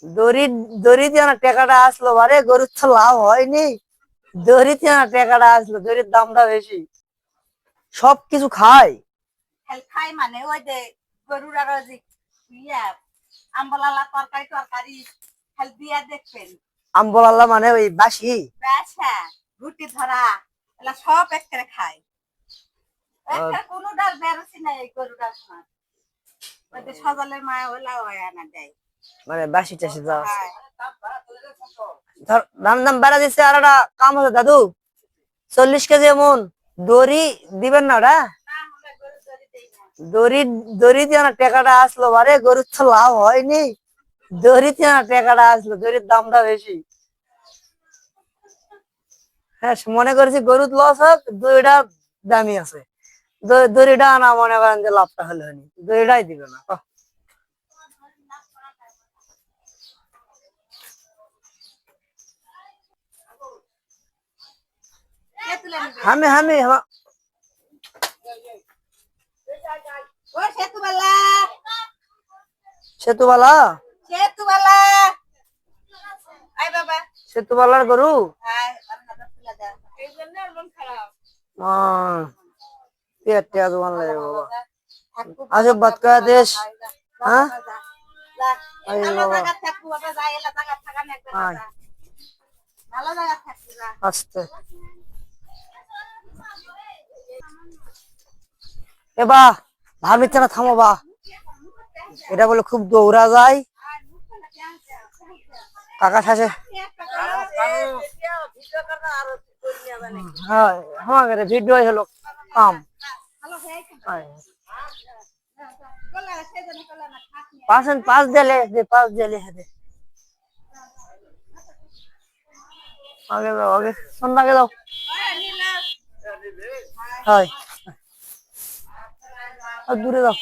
দড়ি দড়ি দিয়ে না টাকাটা আসলো, আরে গরুর তো লাভ হয়নি। দড়ি দিয়ে না টাকাটা আসলো, দড়ির দামটা বেশি। সবকিছু খায়। খাই মানে ওই যে গরুর আর ওই যে ইয়া আমবলালা তরকারি তরকারি খালি দিয়া দেখবেন। আমবলাল্লা মানে ওই বাসি। ব্যাসা রুটি ধরা এলা সব একবারে খায়। একটা কোনো ডাল বেরোছি না এই গরুটার সময়। ওই যে সজলের মায়া ওলা হয় আনা দেয়। মানে বাসি টাসি যা আছে। ধর দাম বাড়া দিচ্ছে। আর একটা কাম আছে দাদু, 40 কেজি এমন দড়ি দিবেন না ওটা? দড়ি দড়ি দিয়ে না টাকাটা আসলো, আরে গরুর তো লাভ হয়নি। দড়ি দিয়ে না টাকাটা আসলো, দড়ির দামটা বেশি। হ্যাঁ, মনে করছি গরুর লস হোক, দড়িটা দামি আছে। দড়িটা আনা মনে করেন যে লাভটা হলে হয়নি, দড়িটাই দিবে না। হামে হামে ও সেতুবালা সেতুবালা সেতুবালা আই বাবা সেতুবালার গরু। আয় আপনারা তুলা দাও এই জন্য মন খারাপ পেটটা জোয়ান লাগে বাবা। আজব বাত কয়া দেশ। হ্যাঁ আরে ভালো বাবা জায়গা থাকবো ওটা যাই এলা জায়গা থাকা না একটা আয় ভালো জায়গা থাকবো যা আস্তে। এ বা ভাবিচ্ছে না, থামো বা। এটা বলে খুব দৌড়া যায়। কাকা ঠাসে হ্যাঁ হ্যাঁ ভিডিও হলো কাম। পাঁচ দিলে হাতে আগে যাও, আগে সন্ধ্যা আগে যাও। হয় দূরে যাও,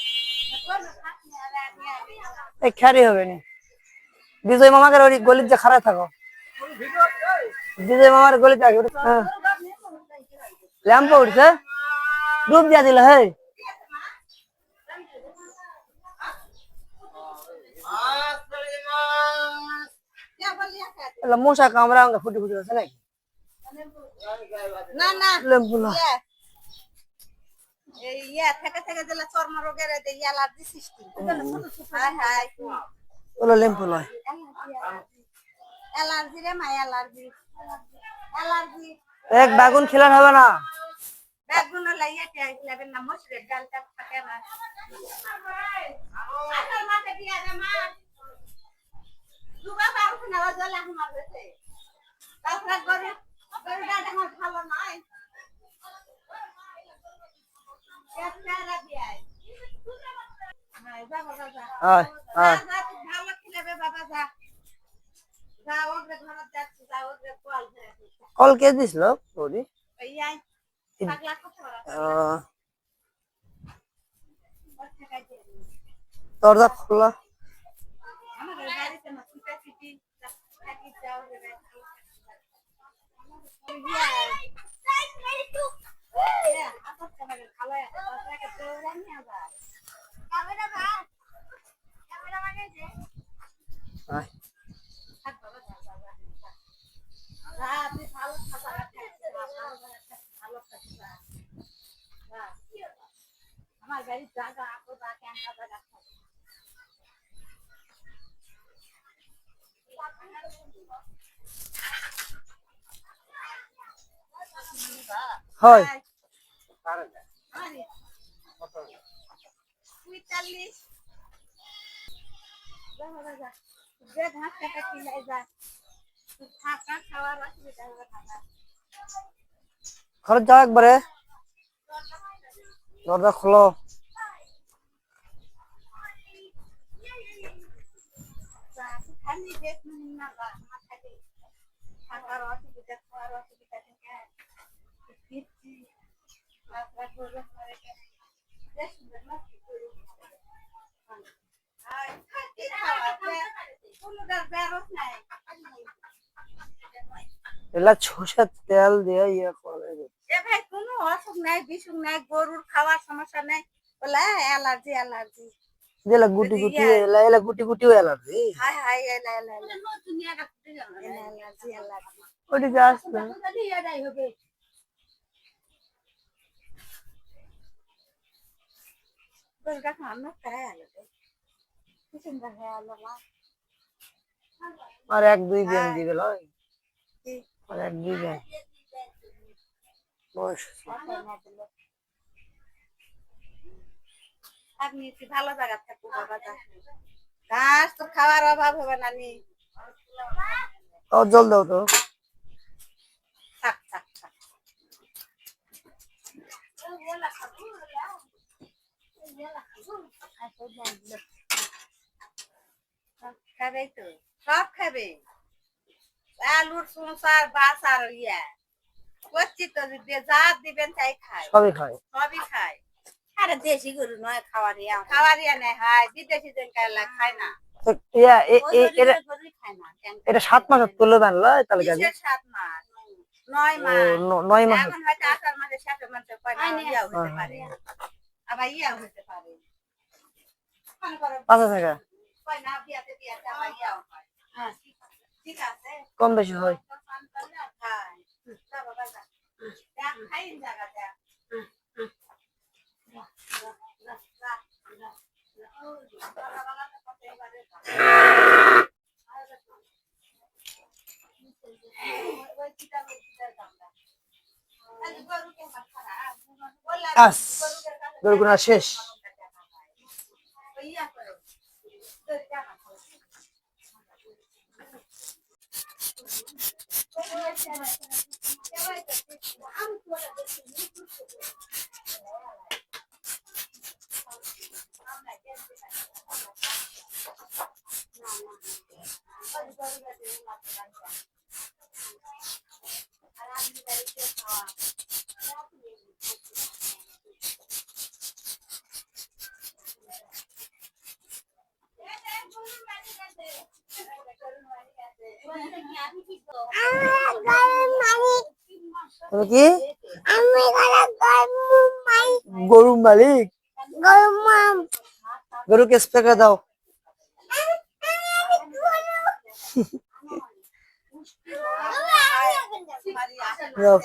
এই খেয়ারই হবে না। বিজয় মামাকে ওই গলির যে খারাপ থাকো, বিজয় মামার গলিতে আগে ল্যাম্প উঠছে, ডুব দিয়া দিল। হে মশা কামড়া ফুটি ফুটি আছে নাকি? না না লেম্পু না এই ইয়া থেকে থেকে দিলে চর্ম রোগের এই অ্যালার্জি সৃষ্টি। হাই হাই ওগুলো লেম্পু নয়। অ্যালার্জি রে মা অ্যালার্জি অ্যালার্জি এক বাগুন খেলার হবে না। বেগুন লাইয়া কে আইলাবেন না মশরের ডালটা থাকে না। আসল মাঠে দিয়া দে মা দুবা পারছ না জল এখন মারছে তারপর করে গরুটা এখন ভালো নয় কেসরা দিয়াই হ্যাঁ যা বাবা যা ভালো খেলাবে বাবা যা যা ওরে ঘরে যাচ্ছে যা ওরে কল ধরে কল কে দিছিল বৌদি? এই আই পাগলা কথা দরজা খোলা। আমাদের বাড়িতে না ছুটে ছুটি থাকি যাও রে আমার গাড়ির জায়গা আপো বা ক্যান্টা জায়গা হয় খরচ যাও একবারে, দরজা খোলো। এলা সরষের তেল দিয়ে ইয়ে করে। এ ভাই কোনো অসুখ নাই বিসুখ নাই গরুর খাওয়ার সমস্যা নাই বলে অ্যালার্জি অ্যালার্জি যেলা গুটি গুটি এলা এলা গুটি গুটি অ্যালার্জি হাই হাই এলা এলা এলা এলা এলার্জি এলার্জি ওটি গাছ না বল রাখ আমরা খাই আলো কিছু না খাই আলো না আর এক দুই দিন দিবে লয় কি আর এক দুই দিন বস আপনি কি ভালো জায়গা থাকবো বাবা যা ঘাস তো খাওয়ার অভাব হবে না নি ও জল দাও তো থাক থাক থাক খাবে তো সব খাবে আলুর সংসার বাস আর ইয়া করছি তো যা দিবেন তাই খায় সবই খায় সবই খায় আরে দেশি গরু নয় খাওয়ারিয়া নেই হয় বিদেশি জন খায় না তো ইয়া এটা গরুই খায় না এটা 7 মাস তুলে দেন লয় তাহলে কি কিসের 7 মাস 9 ও মাস 9 মাস এখন হয়তো 8 মাসে 7 মাসে কয় না ইয়া হতে পারে আবার ইয়া হতে পারে মনে করো 5 টাকা কয় না বিয়াতে আবার ইয়া হয় হ্যাঁ ঠিক আছে কম বেশি হয় হ্যাঁ যা বাবা যা যা খাই জায়গাটা আস গরুগুনা শেষ তুমি কি গরু মালিক গরুকে স্প্রে করে দাও দাও